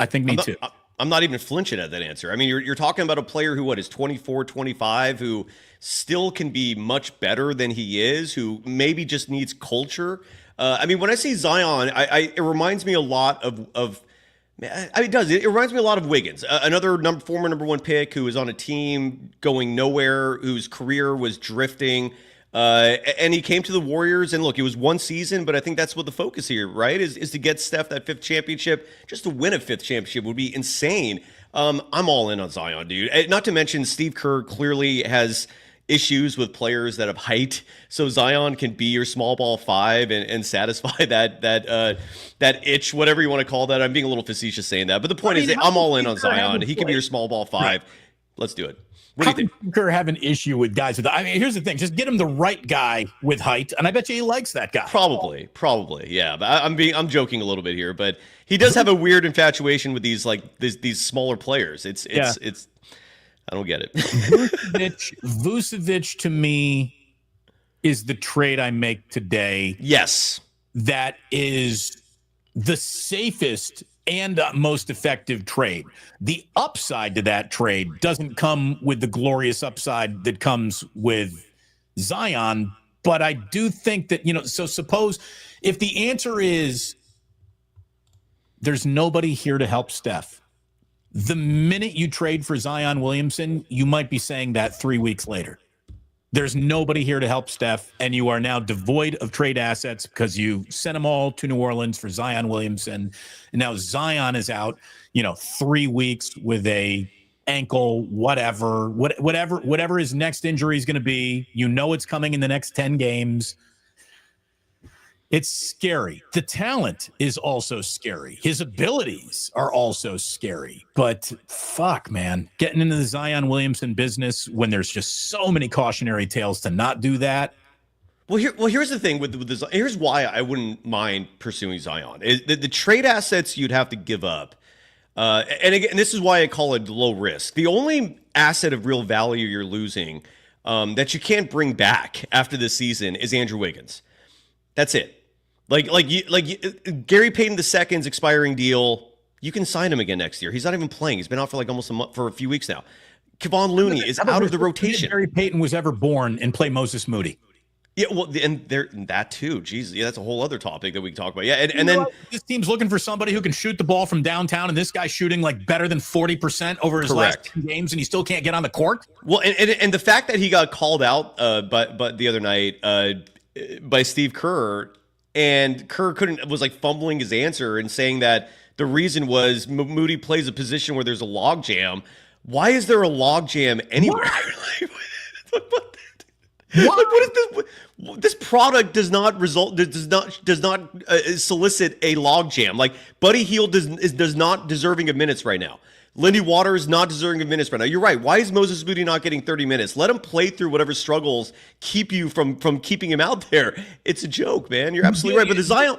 Speaker 1: I think me too.
Speaker 2: I'm not even flinching at that answer. I mean, you're talking about a player who is 24, 25, who still can be much better than he is, who maybe just needs culture. I mean, when I say Zion, it reminds me a lot of it does. It reminds me a lot of Wiggins, another former number one pick who was on a team going nowhere, whose career was drifting. And he came to the Warriors, and look, it was one season, but I think that's what the focus here, right, is to get Steph that fifth championship. Just to win a fifth championship would be insane. I'm all in on Zion, dude. Not to mention Steve Kerr clearly has issues with players that have height, so Zion can be your small ball five and satisfy that itch, whatever you want to call that. I'm being a little facetious saying that, but the point is that I'm all in on Zion. He can be your small ball five. Right. Let's do it. What do you think?
Speaker 1: Steve Kerr have an issue with guys with? I mean, here's the thing: just get him the right guy with height, and I bet you he likes that guy.
Speaker 2: Probably, yeah. But I'm joking a little bit here, but he does have a weird infatuation with these smaller players. It's I don't get it.
Speaker 1: Vucevic to me is the trade I make today.
Speaker 2: Yes,
Speaker 1: that is the safest and most effective trade. The upside to that trade doesn't come with the glorious upside that comes with Zion, but I do think that, so suppose if the answer is there's nobody here to help Steph, the minute you trade for Zion Williamson, you might be saying that 3 weeks later. There's nobody here to help Steph, and you are now devoid of trade assets because you sent them all to New Orleans for Zion Williamson. And now Zion is out, 3 weeks with a ankle, whatever his next injury is going to be. It's coming in the next 10 games. It's scary. The talent is also scary. His abilities are also scary. But fuck, man, getting into the Zion Williamson business when there's just so many cautionary tales to not do that.
Speaker 2: Well, here's the thing with this. Here's why I wouldn't mind pursuing Zion. The trade assets you'd have to give up. And again, this is why I call it low risk. The only asset of real value you're losing that you can't bring back after this season is Andrew Wiggins. That's it. Gary Payton II's expiring deal, you can sign him again next year. He's not even playing. He's been out for almost a month, for a few weeks now. Kevon Looney is out of the rotation.
Speaker 1: Gary Payton was ever born and play Moses Moody.
Speaker 2: Yeah, well, and that too. Jesus, yeah, that's a whole other topic that we can talk about. Yeah, and then
Speaker 1: this team's looking for somebody who can shoot the ball from downtown, and this guy's shooting better than 40% over his last 2 games, and he still can't get on the court.
Speaker 2: Well, and the fact that he got called out, but the other night by Steve Kerr. And Kerr was fumbling his answer and saying that the reason was Moody plays a position where there's a log jam. Why is there a log jam anywhere? Like, what is this? This product does not solicit a logjam. Like Buddy Hield does not deserving of minutes right now. Lindy Waters not deserving of minutes right now. You're right. Why is Moses Moody not getting 30 minutes? Let him play through whatever struggles keep you from keeping him out there. It's a joke, man. You're absolutely right. But the Zion.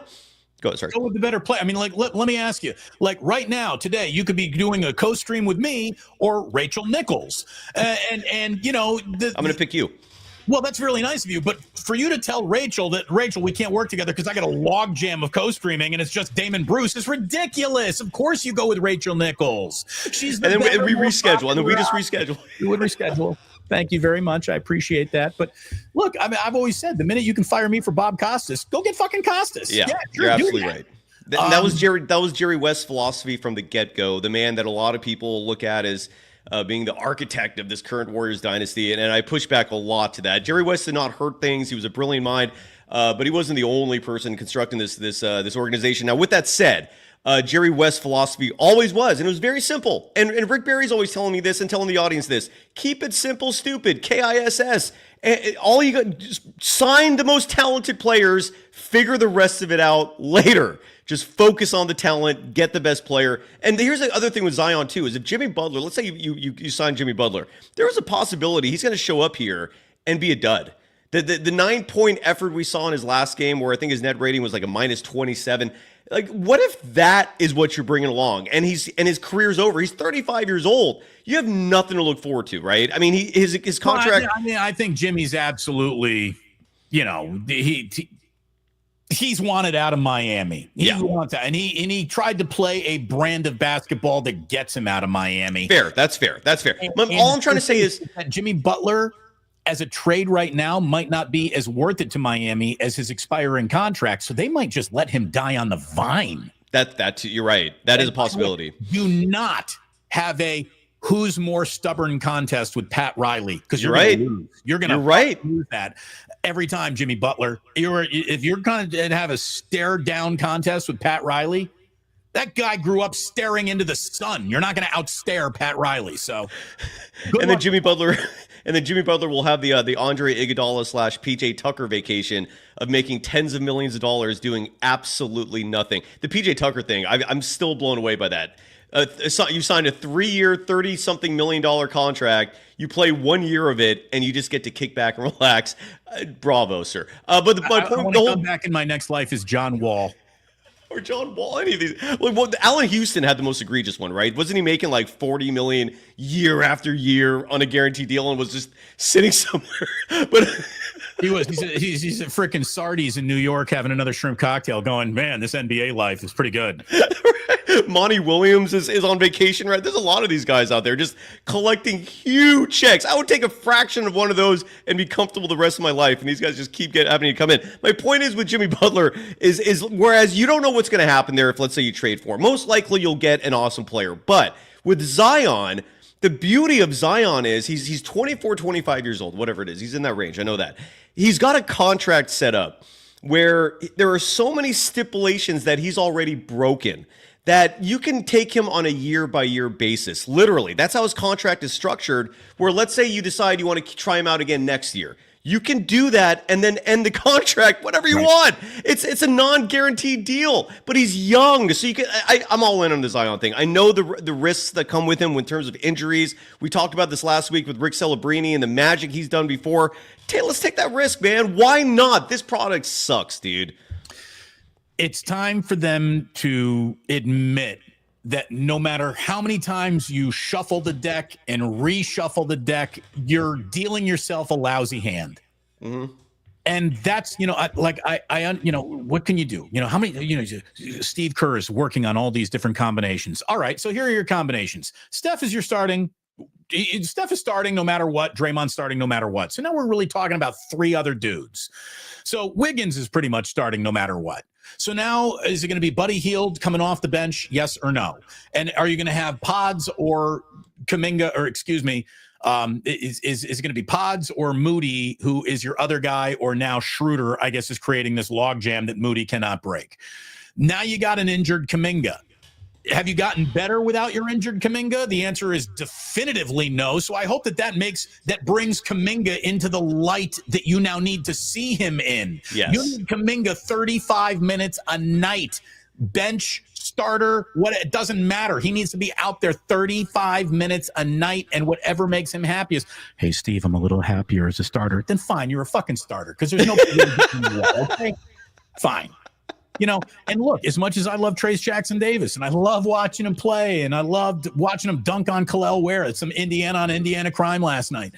Speaker 2: Go ahead, sorry.
Speaker 1: Go with the better play. I mean, like, let me ask you, like right now, today, you could be doing a co-stream with me or Rachel Nichols. And you know,
Speaker 2: I'm going to pick you.
Speaker 1: Well, that's really nice of you. But for you to tell Rachel that, Rachel, we can't work together because I got a log jam of co-streaming and it's just Damon Bruce is ridiculous. Of course you go with Rachel Nichols. She's the
Speaker 2: and then
Speaker 1: better,
Speaker 2: we
Speaker 1: more
Speaker 2: reschedule. And then we just
Speaker 1: popular
Speaker 2: reschedule.
Speaker 1: You would reschedule. Thank you very much. I appreciate that. But look, I mean, I've always said the minute you can fire me for Bob Costas, go get fucking Costas.
Speaker 2: Yeah,
Speaker 1: sure,
Speaker 2: you're absolutely right. That was Jerry West's philosophy from the get-go. The man that a lot of people look at as being the architect of this current Warriors dynasty, and I push back a lot to that. Jerry West did not hurt things. He was a brilliant mind, but he wasn't the only person constructing this organization. Now, with that said, Jerry West's philosophy always was, and it was very simple. And Rick Barry's always telling me this and telling the audience this: keep it simple, stupid. KISS. And all you got, just sign the most talented players. Figure the rest of it out later. Just focus on the talent, get the best player. And here's the other thing with Zion, too, is if Jimmy Butler, let's say you sign Jimmy Butler, there is a possibility he's going to show up here and be a dud. The 9-point effort we saw in his last game, where I think his net rating was like a -27. Like, what if that is what you're bringing along? And his career's over. He's 35 years old. You have nothing to look forward to, right? I mean, his contract.
Speaker 1: Well, I think Jimmy's absolutely, you know, he's wanted out of Miami. He wants out, and he tried to play a brand of basketball that gets him out of Miami.
Speaker 2: Fair. That's fair. All I'm trying to say is
Speaker 1: that Jimmy Butler, as a trade right now, might not be as worth it to Miami as his expiring contract. So they might just let him die on the vine.
Speaker 2: That you're right. That is a possibility.
Speaker 1: Do not have a who's more stubborn contest with Pat Riley, because you're
Speaker 2: right.
Speaker 1: Gonna lose. You're going to lose that every time, Jimmy Butler. If you're going to have a stare down contest with Pat Riley, that guy grew up staring into the sun. You're not going to outstare Pat Riley. So,
Speaker 2: and then Jimmy Butler will have the Andre Iguodala / PJ Tucker vacation of making tens of millions of dollars doing absolutely nothing. The PJ Tucker thing, I'm still blown away by that. You signed a 3-year, $30-something million contract. You play 1 year of it, and you just get to kick back and relax. Bravo, sir. But my point,
Speaker 1: I want to come back in my next life is John Wall.
Speaker 2: Or John Wall, any of these. Well, Allen Houston had the most egregious one, right? Wasn't he making like $40 million year after year on a guaranteed deal and was just sitting somewhere? But
Speaker 1: he's at freaking Sardi's in New York having another shrimp cocktail, going, man, this NBA life is pretty good.
Speaker 2: Monty Williams is on vacation, right? There's a lot of these guys out there just collecting huge checks. I would take a fraction of one of those and be comfortable the rest of my life, and these guys just keep having to come in. My point is with Jimmy Butler is whereas you don't know what's going to happen there if, let's say, you trade for him. Most likely you'll get an awesome player. But with Zion, the beauty of Zion is he's 24, 25 years old, whatever it is. He's in that range. I know that. He's got a contract set up where there are so many stipulations that he's already broken that you can take him on a year-by-year basis. Literally, that's how his contract is structured, where let's say you decide you want to try him out again next year. You can do that and then end the contract whatever you want. It's a non-guaranteed deal, but he's young, so you can. I'm all in on the Zion thing. I know the risks that come with him in terms of injuries. We talked about this last week with Rick Celebrini and the magic he's done before. Let's take that risk, man. Why not? This product sucks, dude.
Speaker 1: It's time for them to admit that no matter how many times you shuffle the deck and reshuffle the deck, you're dealing yourself a lousy hand. Mm-hmm. And that's, what can you do? How many, Steve Kerr is working on all these different combinations. All right, so here are your combinations. Steph is starting no matter what. Draymond's starting no matter what. So now we're really talking about 3 other dudes. So Wiggins is pretty much starting no matter what. So now, is it going to be Buddy Hield coming off the bench? Yes or no? And are you going to have Pods or Kuminga, or excuse me, is it going to be Pods or Moody, who is your other guy, or now Schroeder, I guess, is creating this logjam that Moody cannot break? Now you got an injured Kuminga. have you gotten better without your injured Kuminga? The answer is definitively no. So I hope that brings Kuminga into the light that you now need to see him in.
Speaker 2: Yes.
Speaker 1: You need Kuminga 35 minutes a night, bench, starter, it doesn't matter. He needs to be out there 35 minutes a night, and whatever makes him happiest. Hey, Steve, I'm a little happier as a starter. Then fine, you're a fucking starter because there's no okay? Fine. And look, as much as I love Trace Jackson Davis and I love watching him play and I loved watching him dunk on Khalil Ware at some Indiana on Indiana crime last night.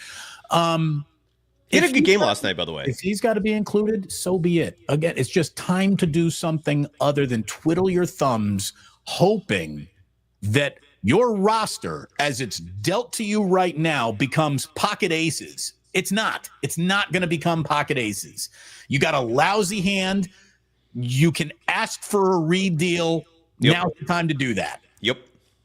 Speaker 2: He had a good game last night, by the way.
Speaker 1: If he's got to be included, so be it. Again, it's just time to do something other than twiddle your thumbs, hoping that your roster, as it's dealt to you right now, becomes pocket aces. It's not. It's not going to become pocket aces. You got a lousy hand. You can ask for a redeal.
Speaker 2: Yep.
Speaker 1: Now's the time to do that.
Speaker 2: Yep.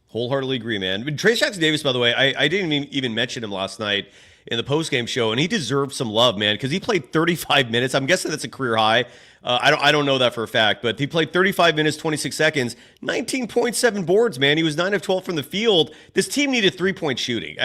Speaker 2: Wholeheartedly agree, man. But Trace Jackson Davis, by the way, I didn't even mention him last night in the postgame show, and he deserved some love, man, because he played 35 minutes. I'm guessing that's a career high. I don't know that for a fact, but he played 35 minutes, 26 seconds, 19.7 boards, man. He was 9 of 12 from the field. This team needed 3-point shooting.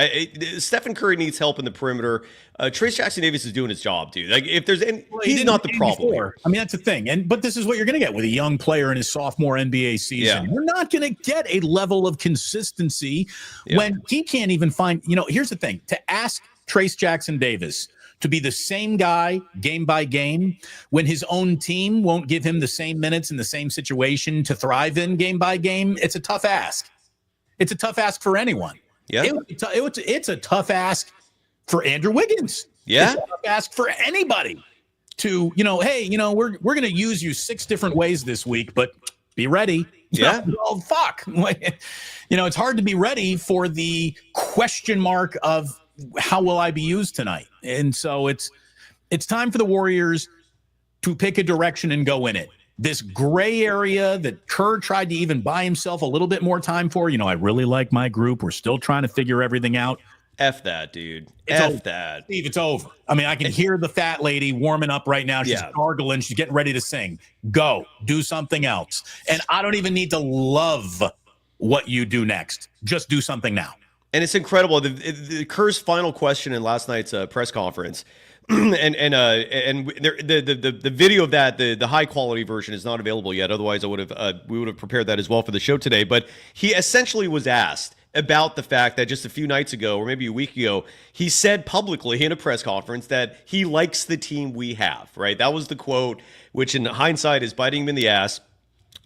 Speaker 2: Stephen Curry needs help in the perimeter. Trace Jackson Davis is doing his job, dude. Like, if there's any, he's not the problem here.
Speaker 1: I mean, that's the thing. But this is what you're going to get with a young player in his sophomore NBA season.
Speaker 2: Yeah.
Speaker 1: You're not going to get a level of consistency when he can't even find, here's the thing. To ask Trace Jackson Davis to be the same guy game by game when his own team won't give him the same minutes in the same situation to thrive in game by game, it's a tough ask. It's a tough ask for anyone.
Speaker 2: Yeah.
Speaker 1: It's a tough ask for Andrew Wiggins.
Speaker 2: Yeah.
Speaker 1: It's a tough ask for anybody to, hey, we're going to use you 6 different ways this week, but be ready.
Speaker 2: Yeah.
Speaker 1: Well, fuck. It's hard to be ready for the question mark of how will I be used tonight? And so it's time for the Warriors to pick a direction and go in it. This gray area that Kerr tried to even buy himself a little bit more time for. I really like my group. We're still trying to figure everything out.
Speaker 2: F that, dude.
Speaker 1: It's
Speaker 2: F
Speaker 1: over.
Speaker 2: that.
Speaker 1: Steve, it's over. I mean, I can hear the fat lady warming up right now. She's gargling. She's getting ready to sing. Go. Do something else. And I don't even need to love what you do next. Just do something now.
Speaker 2: And it's incredible. The Kerr's final question in last night's press conference, and the video of that, the high quality version is not available yet. Otherwise, we would have prepared that as well for the show today. But he essentially was asked about the fact that just a few nights ago, or maybe a week ago, he said publicly in a press conference that he likes the team we have. Right, that was the quote, which in hindsight is biting him in the ass.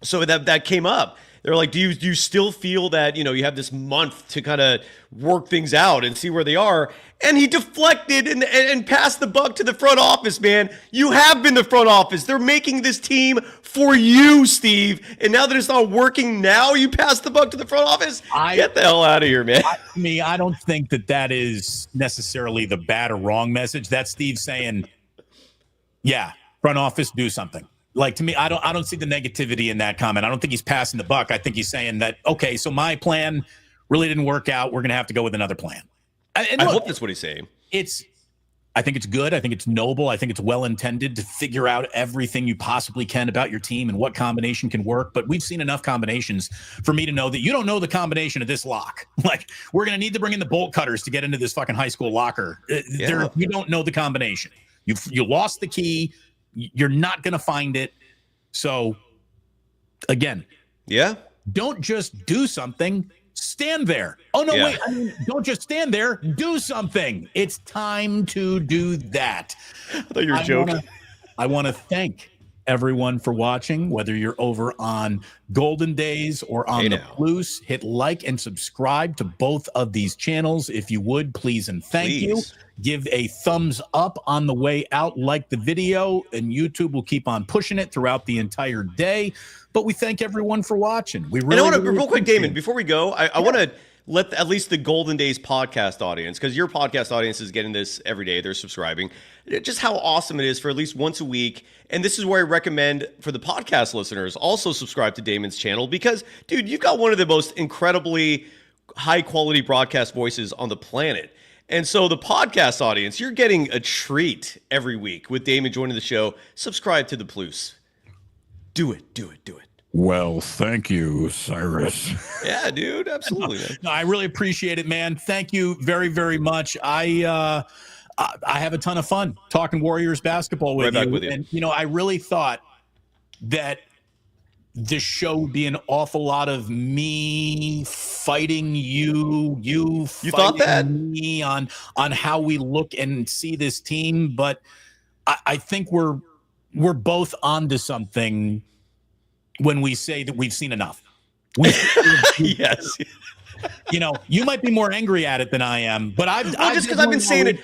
Speaker 2: So that came up. They're like, do you still feel that, you have this month to kind of work things out and see where they are? And he deflected and passed the buck to the front office, man. You have been the front office. They're making this team for you, Steve. And now that it's not working, now you pass the buck to the front office? Get the hell out of here, man.
Speaker 1: I don't think that is necessarily the bad or wrong message. That's Steve saying, yeah, front office, do something. Like, to me, I don't see the negativity in that comment. I don't think he's passing the buck. I think he's saying that, okay, so my plan really didn't work out. We're going to have to go with another plan. And
Speaker 2: I
Speaker 1: look,
Speaker 2: hope that's what he's saying.
Speaker 1: I think it's good. I think it's noble. I think it's well-intended to figure out everything you possibly can about your team and what combination can work. But we've seen enough combinations for me to know that you don't know the combination of this lock. Like, we're going to need to bring in the bolt cutters to get into this fucking high school locker. You don't know the combination. You lost the key. You're not going to find it. So, again, don't just do something. Stand there. Oh, no, wait. Don't just stand there. Do something. It's time to do that.
Speaker 2: I thought you were joking.
Speaker 1: I want to thank everyone for watching, whether you're over on Golden Days or on the Blues. Hit like and subscribe to both of these channels if you would, please and thank you. Give a thumbs up on the way out, like the video, and YouTube will keep on pushing it throughout the entire day. But we thank everyone for watching. We really,
Speaker 2: and I want to real quick, Damon, before we go, I want to let at least the Golden Days podcast audience, because your podcast audience is getting this every day, they're subscribing, just how awesome it is for at least once a week. And this is where I recommend for the podcast listeners also subscribe to Damon's channel, because, dude, you've got one of the most incredibly high quality broadcast voices on the planet. And so the podcast audience, you're getting a treat every week with Damon joining the show. Subscribe to the Plus. Do it.
Speaker 1: Well, thank you, Cyrus.
Speaker 2: Yeah, dude, absolutely. Man.
Speaker 1: No, I really appreciate it, man. Thank you very, very much. I have a ton of fun talking Warriors basketball with
Speaker 2: Right
Speaker 1: you.
Speaker 2: back with you.
Speaker 1: And, I really thought that this show would be an awful lot of me fighting you fighting
Speaker 2: thought that?
Speaker 1: me on how we look and see this team. But I think we're both onto something when we say that we've seen enough.
Speaker 2: Yes.
Speaker 1: You might be more angry at it than I am, but I've
Speaker 2: because I've been saying it.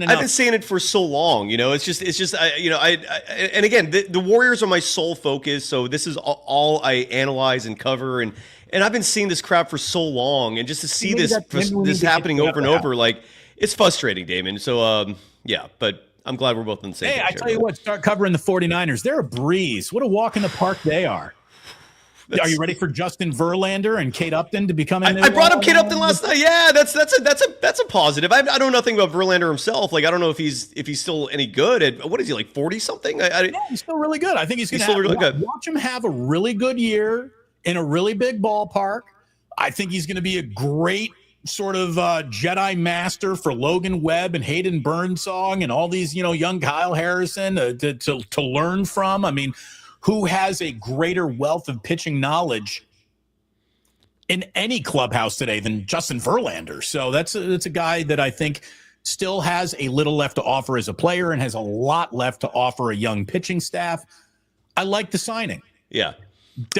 Speaker 2: I've been saying it for so long. It's just. And again, the Warriors are my sole focus. So this is all I analyze and cover, and I've been seeing this crap for so long, and just to see this happening over and over, like it's frustrating, Damon. So yeah, but I'm glad we're both on the same page.
Speaker 1: Hey, I tell you what, start covering the 49ers. They're a breeze. What a walk in the park they are. Are you ready for Justin Verlander and Kate Upton to become?
Speaker 2: I brought up Kate Upton last night. Yeah, that's a positive. I don't know nothing about Verlander himself. Like I don't know if he's still any good. At what is he, like 40 something?
Speaker 1: Yeah, he's still really good. I think he's
Speaker 2: still really good.
Speaker 1: Watch him have a really good year in a really big ballpark. I think he's going to be a great sort of Jedi master for Logan Webb and Hayden Burnsong and all these young Kyle Harrison to learn from. I mean, who has a greater wealth of pitching knowledge in any clubhouse today than Justin Verlander? So that's a guy that I think still has a little left to offer as a player and has a lot left to offer a young pitching staff. I like the signing.
Speaker 2: Yeah.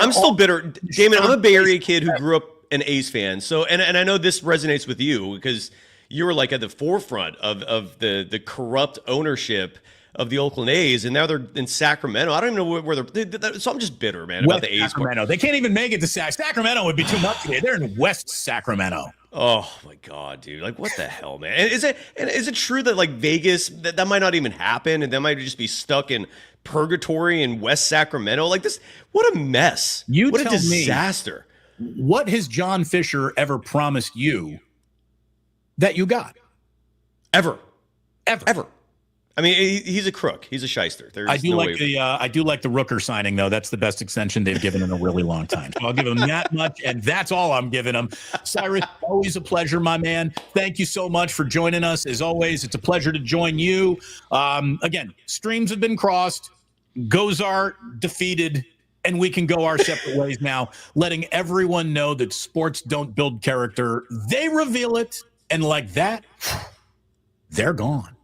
Speaker 2: I'm still bitter. Damon, I'm a Bay Area kid who grew up an A's fan. So, and I know this resonates with you because you were like at the forefront of the corrupt ownership of the Oakland A's, and now they're in Sacramento. I don't even know where they're. So I'm just bitter, man, about the A's.
Speaker 1: Sacramento. They can't even make it to Sacramento. Would be too much today. They're in West Sacramento.
Speaker 2: Oh my God, dude! Like, what the hell, man? And is it true that like Vegas that might not even happen, and they might just be stuck in purgatory in West Sacramento? Like this, what a mess! What a disaster!
Speaker 1: What has John Fisher ever promised you that you got?
Speaker 2: Ever. I mean, he's a crook. He's a shyster.
Speaker 1: I do like the Rooker signing, though. That's the best extension they've given in a really long time. So I'll give him that much, and that's all I'm giving him. Cyrus, always a pleasure, my man. Thank you so much for joining us. As always, it's a pleasure to join you. Again, streams have been crossed. Gozar defeated, and we can go our separate ways now, letting everyone know that sports don't build character. They reveal it, and like that, they're gone.